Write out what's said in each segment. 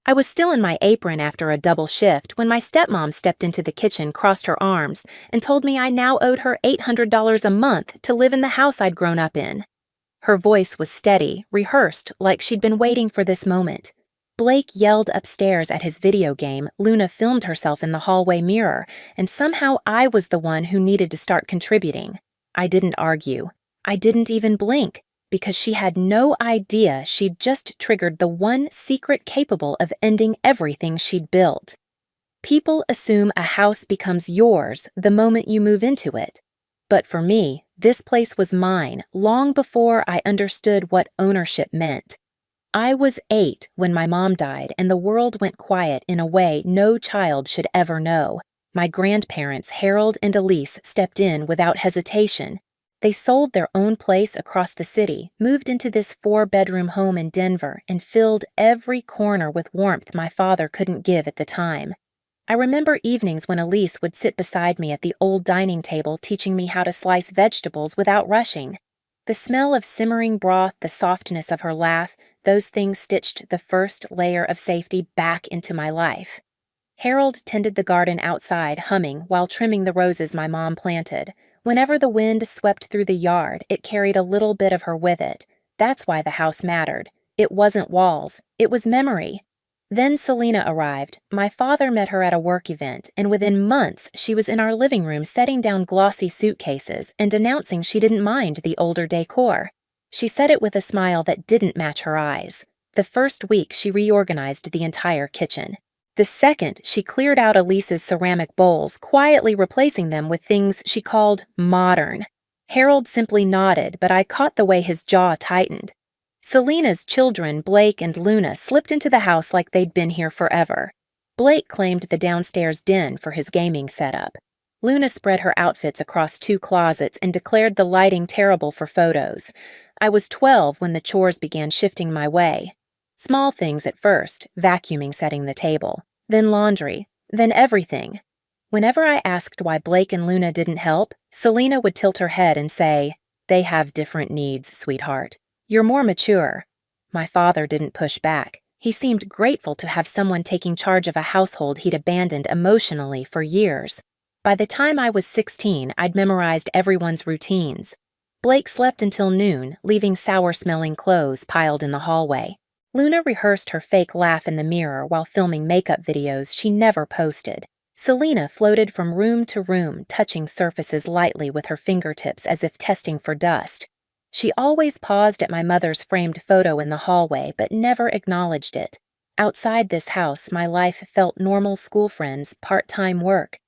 I was still in my apron after a double shift when my stepmom stepped into the kitchen, crossed her arms, and told me I now owed her $800 a month to live in the house I'd grown up in. Her voice was steady, rehearsed, like she'd been waiting for this moment. Blake yelled upstairs at his video game, Luna filmed herself in the hallway mirror, and somehow I was the one who needed to start contributing. I didn't argue. I didn't even blink, because she had no idea she'd just triggered the one secret capable of ending everything she'd built. People assume a house becomes yours the moment you move into it. But for me, this place was mine long before I understood what ownership meant. I was 8 when my mom died, and the world went quiet in a way no child should ever know. My grandparents, Harold and Elise, stepped in without hesitation. They sold their own place across the city, moved into this 4-bedroom home in Denver, and filled every corner with warmth my father couldn't give at the time. I remember evenings when Elise would sit beside me at the old dining table teaching me how to slice vegetables without rushing. The smell of simmering broth, the softness of her laugh, those things stitched the first layer of safety back into my life. Harold tended the garden outside, humming while trimming the roses my mom planted. Whenever the wind swept through the yard, it carried a little bit of her with it. That's why the house mattered. It wasn't walls. It was memory. Then Selena arrived. My father met her at a work event, and within months she was in our living room setting down glossy suitcases and announcing she didn't mind the older decor. She said it with a smile that didn't match her eyes. The first week she reorganized the entire kitchen. The second, she cleared out Elise's ceramic bowls, quietly replacing them with things she called modern. Harold simply nodded, but I caught the way his jaw tightened. Selena's children, Blake and Luna, slipped into the house like they'd been here forever. Blake claimed the downstairs den for his gaming setup. Luna spread her outfits across 2 closets and declared the lighting terrible for photos. I was 12 when the chores began shifting my way. Small things at first, vacuuming, setting the table, then laundry, then everything. Whenever I asked why Blake and Luna didn't help, Selena would tilt her head and say, "They have different needs, sweetheart. You're more mature." My father didn't push back. He seemed grateful to have someone taking charge of a household he'd abandoned emotionally for years. By the time I was 16, I'd memorized everyone's routines. Blake slept until noon, leaving sour-smelling clothes piled in the hallway. Luna rehearsed her fake laugh in the mirror while filming makeup videos she never posted. Selena floated from room to room, touching surfaces lightly with her fingertips as if testing for dust. She always paused at my mother's framed photo in the hallway, but never acknowledged it. Outside this house, my life felt normal school friends, part-time work.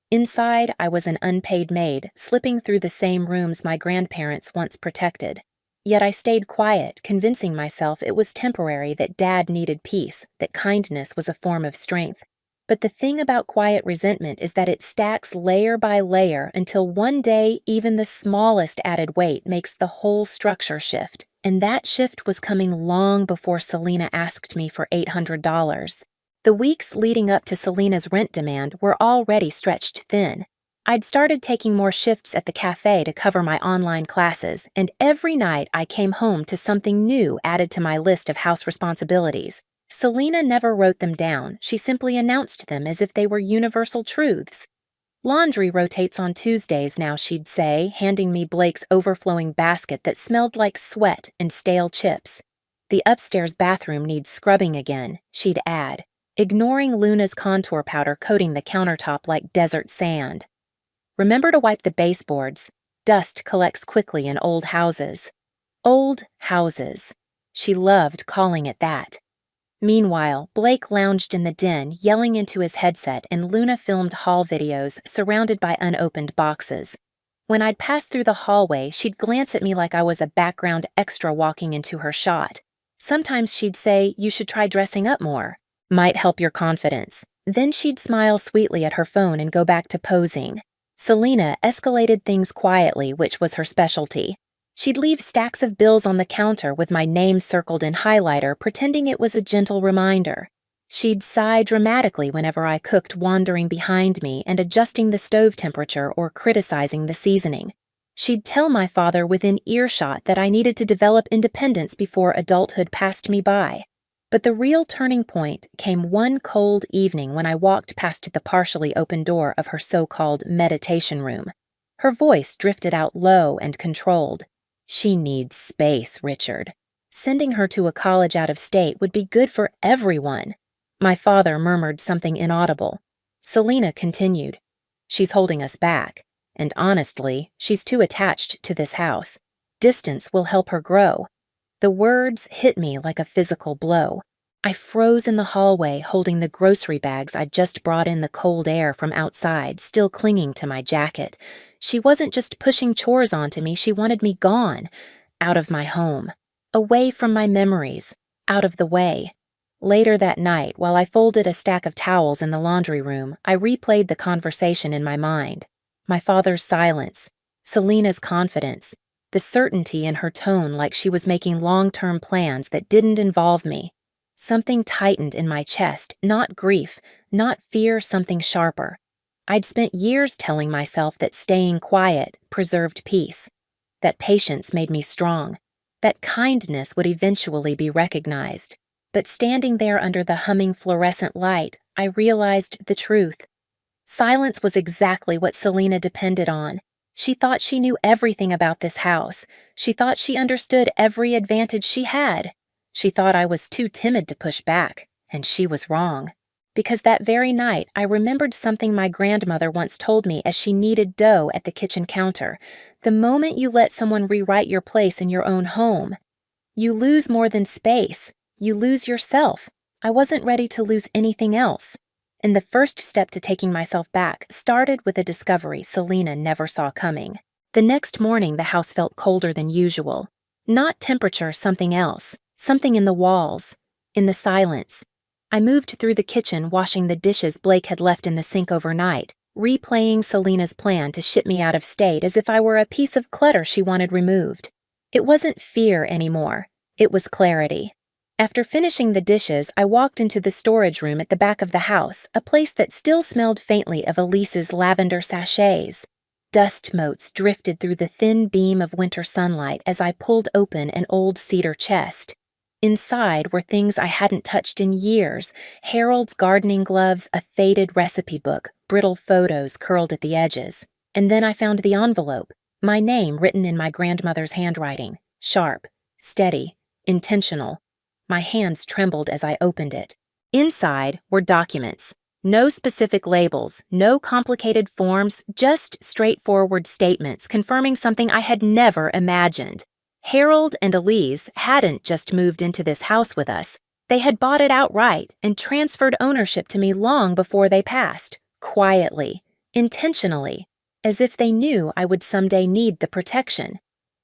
Inside, I was an unpaid maid, slipping through the same rooms my grandparents once protected. Yet I stayed quiet, convincing myself it was temporary, that Dad needed peace, that kindness was a form of strength. But the thing about quiet resentment is that it stacks layer by layer until one day even the smallest added weight makes the whole structure shift. And that shift was coming long before Selena asked me for $800. The weeks leading up to Selena's rent demand were already stretched thin. I'd started taking more shifts at the cafe to cover my online classes, and every night I came home to something new added to my list of house responsibilities. Selena never wrote them down. She simply announced them as if they were universal truths. "Laundry rotates on Tuesdays now," she'd say, handing me Blake's overflowing basket that smelled like sweat and stale chips. "The upstairs bathroom needs scrubbing again," she'd add, ignoring Luna's contour powder coating the countertop like desert sand. "Remember to wipe the baseboards. Dust collects quickly in old houses." Old houses. She loved calling it that. Meanwhile, Blake lounged in the den, yelling into his headset, and Luna filmed haul videos surrounded by unopened boxes. When I'd pass through the hallway, she'd glance at me like I was a background extra walking into her shot. Sometimes she'd say, "You should try dressing up more. Might help your confidence." Then she'd smile sweetly at her phone and go back to posing. Selena escalated things quietly, which was her specialty. She'd leave stacks of bills on the counter with my name circled in highlighter, pretending it was a gentle reminder. She'd sigh dramatically whenever I cooked, wandering behind me and adjusting the stove temperature or criticizing the seasoning. She'd tell my father within earshot that I needed to develop independence before adulthood passed me by. But the real turning point came one cold evening when I walked past the partially open door of her so-called meditation room. Her voice drifted out low and controlled. "She needs space, Richard. Sending her to a college out of state would be good for everyone." My father murmured something inaudible. Selena continued. "She's holding us back. And honestly, she's too attached to this house. Distance will help her grow." The words hit me like a physical blow. I froze in the hallway holding the grocery bags I'd just brought in the cold air from outside, still clinging to my jacket. She wasn't just pushing chores onto me, she wanted me gone. Out of my home. Away from my memories. Out of the way. Later that night, while I folded a stack of towels in the laundry room, I replayed the conversation in my mind. My father's silence. Selena's confidence. The certainty in her tone, like she was making long-term plans that didn't involve me. Something tightened in my chest, not grief, not fear, something sharper. I'd spent years telling myself that staying quiet preserved peace, that patience made me strong, that kindness would eventually be recognized. But standing there under the humming fluorescent light, I realized the truth. Silence was exactly what Selena depended on. She thought she knew everything about this house. She thought she understood every advantage she had. She thought I was too timid to push back, and she was wrong. Because that very night, I remembered something my grandmother once told me as she kneaded dough at the kitchen counter. The moment you let someone rewrite your place in your own home, you lose more than space. You lose yourself. I wasn't ready to lose anything else. And the first step to taking myself back started with a discovery Selena never saw coming. The next morning, the house felt colder than usual. Not temperature, something else. Something in the walls. In the silence. I moved through the kitchen, washing the dishes Blake had left in the sink overnight, replaying Selena's plan to ship me out of state as if I were a piece of clutter she wanted removed. It wasn't fear anymore. It was clarity. After finishing the dishes, I walked into the storage room at the back of the house, a place that still smelled faintly of Elise's lavender sachets. Dust motes drifted through the thin beam of winter sunlight as I pulled open an old cedar chest. Inside were things I hadn't touched in years: Harold's gardening gloves, a faded recipe book, brittle photos curled at the edges. And then I found the envelope, my name written in my grandmother's handwriting, sharp, steady, intentional. My hands trembled as I opened it. Inside were documents. No specific labels, no complicated forms, just straightforward statements confirming something I had never imagined. Harold and Elise hadn't just moved into this house with us. They had bought it outright and transferred ownership to me long before they passed, quietly, intentionally, as if they knew I would someday need the protection.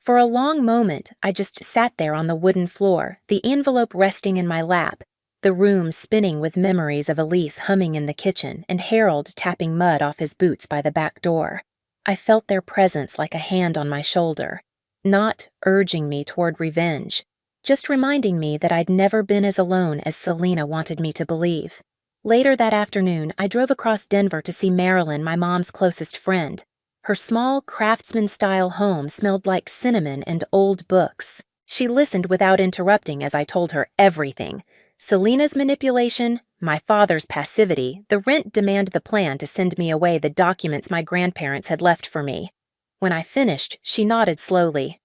For a long moment, I just sat there on the wooden floor, the envelope resting in my lap, the room spinning with memories of Elise humming in the kitchen and Harold tapping mud off his boots by the back door. I felt their presence like a hand on my shoulder, not urging me toward revenge, just reminding me that I'd never been as alone as Selena wanted me to believe. Later that afternoon, I drove across Denver to see Marilyn, my mom's closest friend. Her small, craftsman-style home smelled like cinnamon and old books. She listened without interrupting as I told her everything. Selena's manipulation, my father's passivity, the rent demand, the plan to send me away, the documents my grandparents had left for me. When I finished, she nodded slowly.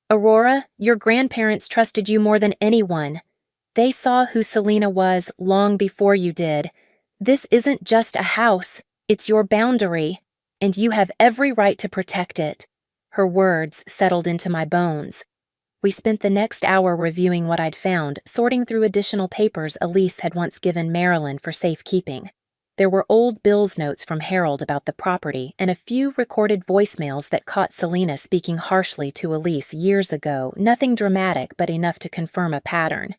"Aurora, your grandparents trusted you more than anyone. They saw who Selena was long before you did. This isn't just a house, it's your boundary. And you have every right to protect it." Her words settled into my bones. We spent the next hour reviewing what I'd found, sorting through additional papers Elise had once given Marilyn for safekeeping. There were old Bill's notes from Harold about the property and a few recorded voicemails that caught Selena speaking harshly to Elise years ago, nothing dramatic but enough to confirm a pattern.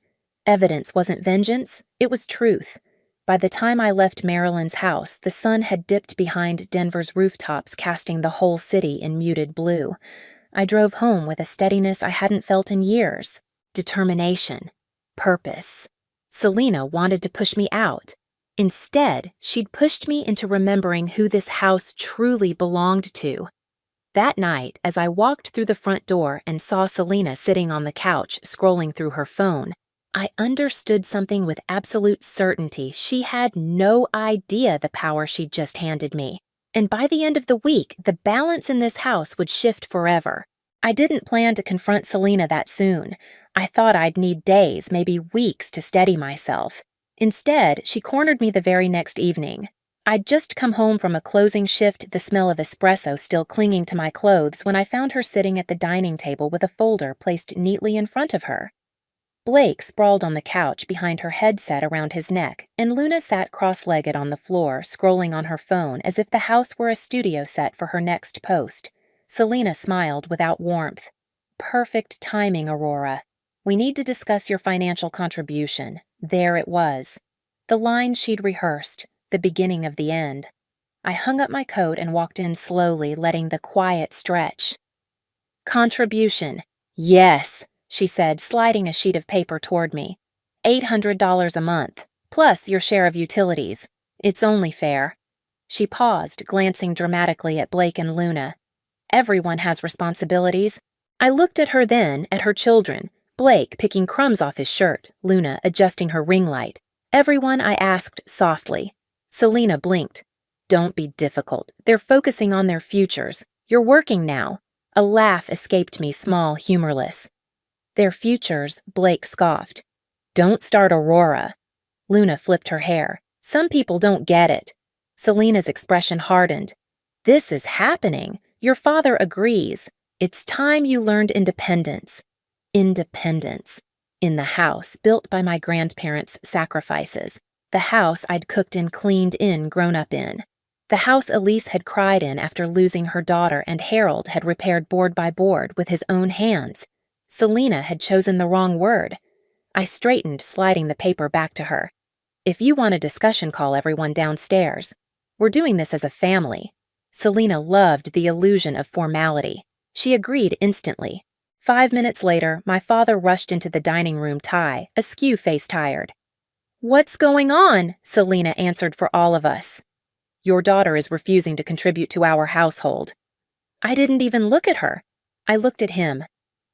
Evidence wasn't vengeance, it was truth. By the time I left Marilyn's house, the sun had dipped behind Denver's rooftops, casting the whole city in muted blue. I drove home with a steadiness I hadn't felt in years. Determination. Purpose. Selena wanted to push me out. Instead, she'd pushed me into remembering who this house truly belonged to. That night, as I walked through the front door and saw Selena sitting on the couch, scrolling through her phone, I understood something with absolute certainty. She had no idea the power she'd just handed me. And by the end of the week, the balance in this house would shift forever. I didn't plan to confront Selena that soon. I thought I'd need days, maybe weeks, to steady myself. Instead, she cornered me the very next evening. I'd just come home from a closing shift, the smell of espresso still clinging to my clothes, when I found her sitting at the dining table with a folder placed neatly in front of her. Blake sprawled on the couch behind her headset around his neck, and Luna sat cross-legged on the floor, scrolling on her phone as if the house were a studio set for her next post. Selena smiled without warmth. Perfect timing, Aurora. We need to discuss your financial contribution. There it was. The line she'd rehearsed, the beginning of the end. I hung up my coat and walked in slowly, letting the quiet stretch. Contribution. Yes, she said, sliding a sheet of paper toward me. $800 a month, plus your share of utilities. It's only fair. She paused, glancing dramatically at Blake and Luna. Everyone has responsibilities. I looked at her then, at her children. Blake picking crumbs off his shirt, Luna adjusting her ring light. Everyone, I asked softly. Selena blinked. Don't be difficult. They're focusing on their futures. You're working now. A laugh escaped me, small, humorless. Their futures, Blake scoffed. Don't start Aurora. Luna flipped her hair. Some people don't get it. Selena's expression hardened. This is happening. Your father agrees. It's time you learned independence. Independence. In the house, built by my grandparents' sacrifices. The house I'd cooked and cleaned in, grown up in. The house Elise had cried in after losing her daughter and Harold had repaired board by board with his own hands. Selena had chosen the wrong word. I straightened, sliding the paper back to her. If you want a discussion, call everyone downstairs. We're doing this as a family. Selena loved the illusion of formality. She agreed instantly. 5 minutes later, my father rushed into the dining room, askew face-tired. What's going on? Selena answered for all of us. Your daughter is refusing to contribute to our household. I didn't even look at her. I looked at him.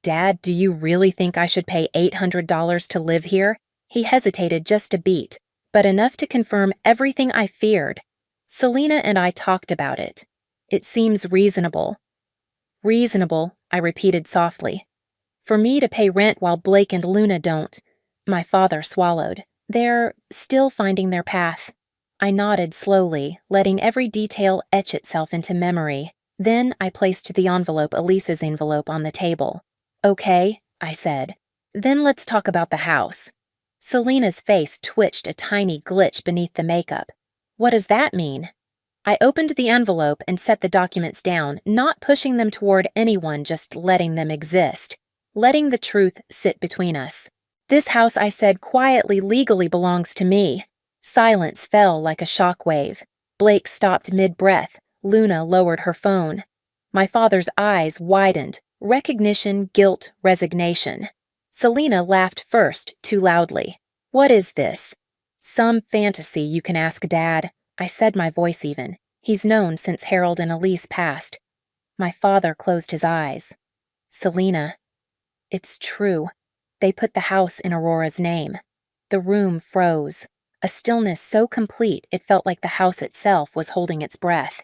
Dad, do you really think I should pay $800 to live here? He hesitated just a beat, but enough to confirm everything I feared. Selena and I talked about it. It seems reasonable. Reasonable, I repeated softly. For me to pay rent while Blake and Luna don't. My father swallowed. They're still finding their path. I nodded slowly, letting every detail etch itself into memory. Then I placed the Elise's envelope, on the table. Okay, I said. Then let's talk about the house. Selena's face twitched a tiny glitch beneath the makeup. What does that mean? I opened the envelope and set the documents down, not pushing them toward anyone, just letting them exist. Letting the truth sit between us. This house, I said quietly, legally belongs to me. Silence fell like a shockwave. Blake stopped mid-breath. Luna lowered her phone. My father's eyes widened. Recognition, guilt, resignation. Selena laughed first, too loudly. What is this? Some fantasy, you can ask Dad. I said, my voice even. He's known since Harold and Elise passed. My father closed his eyes. Selena. It's true. They put the house in Aurora's name. The room froze. A stillness so complete it felt like the house itself was holding its breath.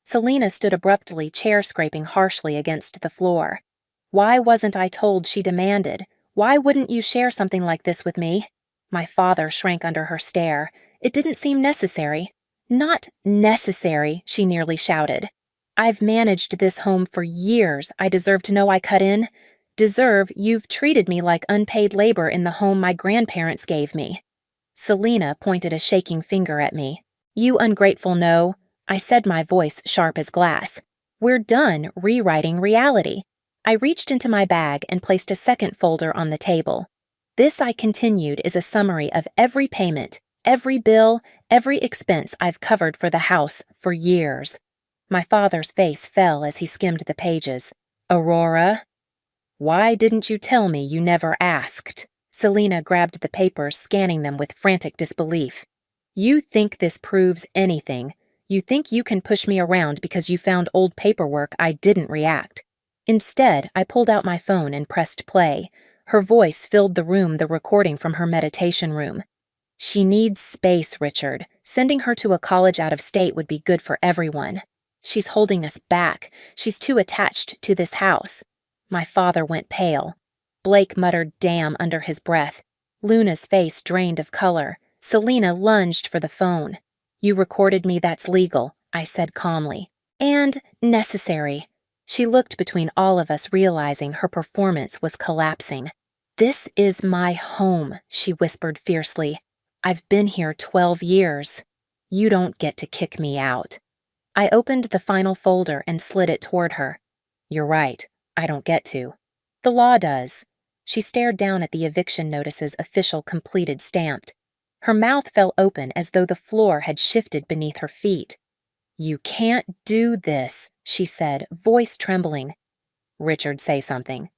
Selena stood abruptly, chair scraping harshly against the floor. Why wasn't I told, she demanded. Why wouldn't you share something like this with me? My father shrank under her stare. It didn't seem necessary. Not necessary, she nearly shouted. I've managed this home for years. I deserve to know I cut in. Deserve you've treated me like unpaid labor in the home my grandparents gave me. Selena pointed a shaking finger at me. You ungrateful no. I said, my voice sharp as glass. We're done rewriting reality. I reached into my bag and placed a second folder on the table. This, I continued, is a summary of every payment, every bill, every expense I've covered for the house for years. My father's face fell as he skimmed the pages. Aurora? Why didn't you tell me you never asked? Selena grabbed the papers, scanning them with frantic disbelief. You think this proves anything. You think you can push me around because you found old paperwork I didn't react. Instead, I pulled out my phone and pressed play. Her voice filled the room, the recording from her meditation room. "She needs space, Richard. Sending her to a college out of state would be good for everyone. She's holding us back. She's too attached to this house." My father went pale. Blake muttered "damn" under his breath. Luna's face drained of color. Selena lunged for the phone. "You recorded me, that's legal," I said calmly. "And necessary." She looked between all of us, realizing her performance was collapsing. "This is my home," she whispered fiercely. "I've been here 12 years. You don't get to kick me out." I opened the final folder and slid it toward her. "You're right, I don't get to. The law does." She stared down at the eviction notice's official completed stamped. Her mouth fell open as though the floor had shifted beneath her feet. "You can't do this," she said, voice trembling. "Richard, say something."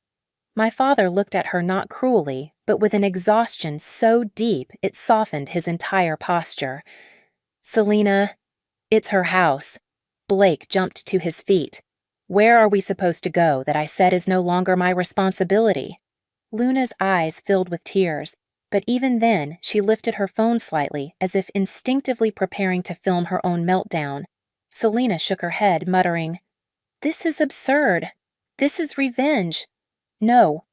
My father looked at her not cruelly, but with an exhaustion so deep it softened his entire posture. "Selena, it's her house." Blake jumped to his feet. "Where are we supposed to go that I said is no longer my responsibility?" Luna's eyes filled with tears, but even then she lifted her phone slightly as if instinctively preparing to film her own meltdown. Selena shook her head, muttering, "This is absurd. This is revenge." "No,"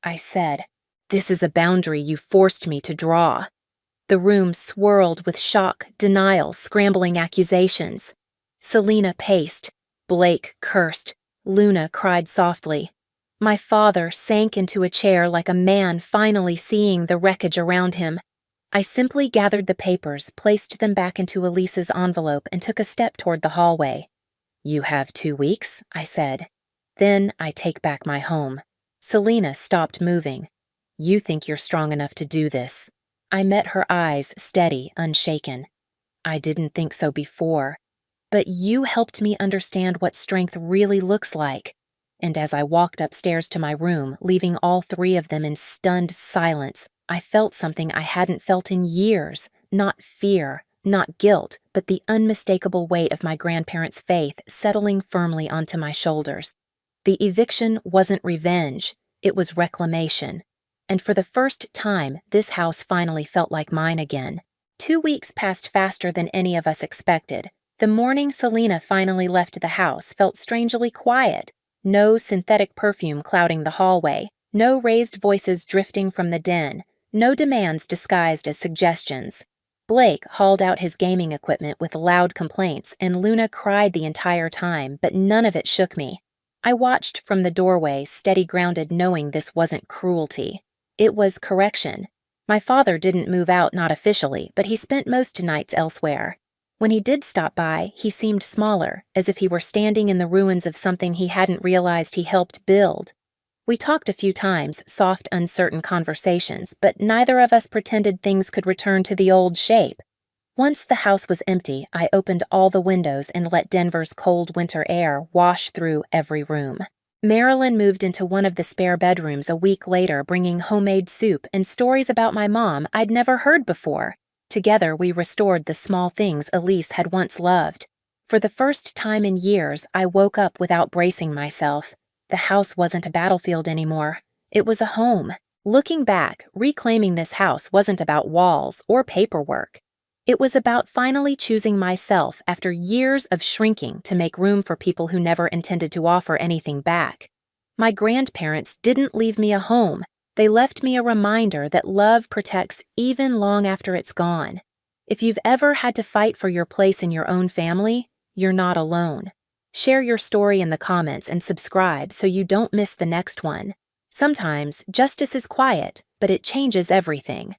I said. "This is a boundary you forced me to draw." The room swirled with shock, denial, scrambling accusations. Selena paced. Blake cursed. Luna cried softly. My father sank into a chair like a man finally seeing the wreckage around him. I simply gathered the papers, placed them back into Elise's envelope, and took a step toward the hallway. "You have 2 weeks," I said. "Then I take back my home." Selena stopped moving. "You think you're strong enough to do this." I met her eyes, steady, unshaken. "I didn't think so before. But you helped me understand what strength really looks like." And as I walked upstairs to my room, leaving all 3 of them in stunned silence, I felt something I hadn't felt in years. Not fear, not guilt, but the unmistakable weight of my grandparents' faith settling firmly onto my shoulders. The eviction wasn't revenge, it was reclamation. And for the first time, this house finally felt like mine again. 2 weeks passed faster than any of us expected. The morning Selena finally left the house felt strangely quiet. No synthetic perfume clouding the hallway, no raised voices drifting from the den, no demands disguised as suggestions. Blake hauled out his gaming equipment with loud complaints, and Luna cried the entire time, but none of it shook me. I watched from the doorway, steady grounded, knowing this wasn't cruelty. It was correction. My father didn't move out, not officially, but he spent most nights elsewhere. When he did stop by, he seemed smaller, as if he were standing in the ruins of something he hadn't realized he helped build. We talked a few times, soft, uncertain conversations, but neither of us pretended things could return to the old shape. Once the house was empty, I opened all the windows and let Denver's cold winter air wash through every room. Marilyn moved into one of the spare bedrooms a week later, bringing homemade soup and stories about my mom I'd never heard before. Together, we restored the small things Elise had once loved. For the first time in years, I woke up without bracing myself. The house wasn't a battlefield anymore. It was a home. Looking back, reclaiming this house wasn't about walls or paperwork. It was about finally choosing myself after years of shrinking to make room for people who never intended to offer anything back. My grandparents didn't leave me a home. They left me a reminder that love protects even long after it's gone. If you've ever had to fight for your place in your own family, you're not alone. Share your story in the comments and subscribe so you don't miss the next one. Sometimes justice is quiet, but it changes everything.